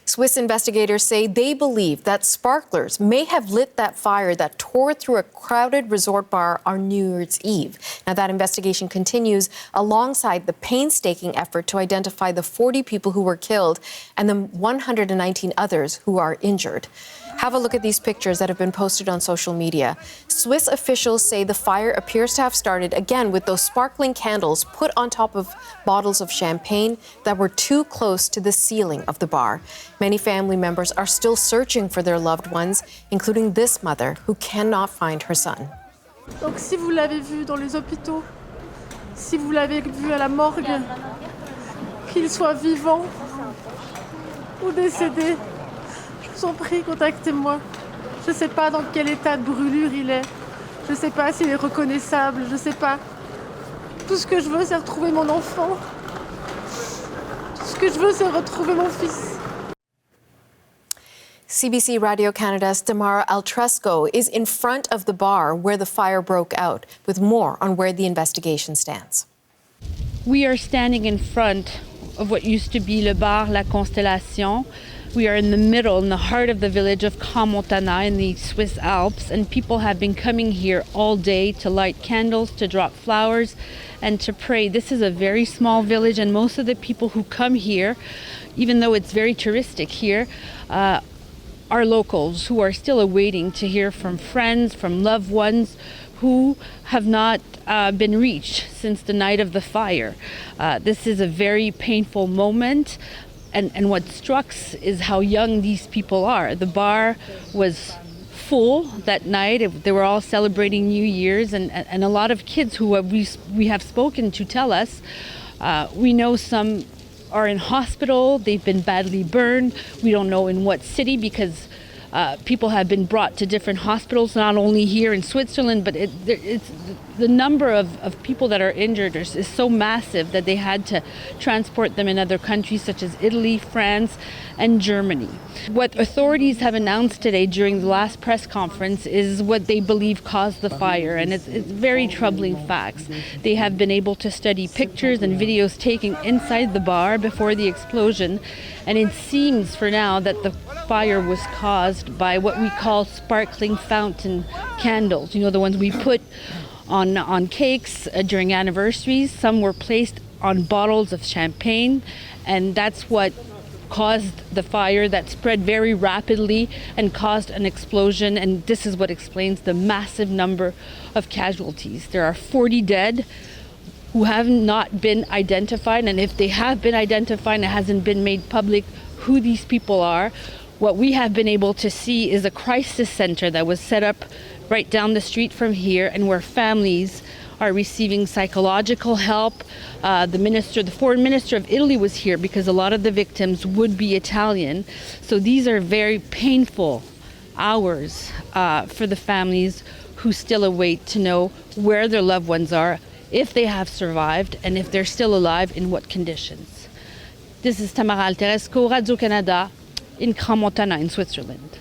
Swiss investigators say they believe that sparklers may have lit that fire that tore through a crowded resort bar on New Year's Eve. Now, that investigation continues alongside the painstaking effort to identify the 40 people who were killed and the 119 others who are injured. Have a look at these pictures that have been posted on social media. Swiss officials say the fire appears to have started again with those sparkling candles put on top of bottles of champagne that were too close to the ceiling of the bar. Many family members are still searching for their loved ones, including this mother who cannot find her son. Donc si vous l'avez vu dans les hôpitaux, si vous l'avez vu à la morgue, qu'il soit vivant ou décédé, je vous en prie, contactez-moi. Je ne sais pas dans quel état de brûlure il est. Je ne sais pas s'il est reconnaissable. Je ne sais pas. Tout ce que je veux, c'est retrouver mon enfant. Tout ce que je veux, c'est retrouver mon fils. CBC Radio Canada's Tamara Altresco is in front of the bar where the fire broke out, with more on where the investigation stands. We are standing in front of what used to be le bar La Constellation. We are in the middle, in the heart of the village of Crans-Montana in the Swiss Alps, and people have been coming here all day to light candles, to drop flowers, and to pray. This is a very small village, and most of the people who come here, even though it's very touristic here, are locals who are still awaiting to hear from friends, from loved ones who have not been reached since the night of the fire. This is a very painful moment. And what struck is how young these people are. The bar was full that night. They were all celebrating New Year's, and a lot of kids who we have spoken to tell us, we know some are in hospital, they've been badly burned. We don't know in what city, because people have been brought to different hospitals, not only here in Switzerland, but it's the number of people that are injured is so massive that they had to transport them in other countries such as Italy, France, and Germany. What authorities have announced today during the last press conference is what they believe caused the fire, and it's very troubling facts. They have been able to study pictures and videos taken inside the bar before the explosion, and it seems for now that the fire was caused by what we call sparkling fountain candles. You know, the ones we put on cakes during anniversaries. Some were placed on bottles of champagne, and that's what caused the fire that spread very rapidly and caused an explosion, and this is what explains the massive number of casualties. There are 40 dead who have not been identified, and if they have been identified, it hasn't been made public who these people are. What we have been able to see is a crisis center that was set up right down the street from here, and where families are receiving psychological help. The foreign minister of Italy was here because a lot of the victims would be Italian. So these are very painful hours for the families who still await to know where their loved ones are, if they have survived, and if they're still alive, in what conditions. This is Tamara Altresco, Radio Canada, in Crans-Montana in Switzerland.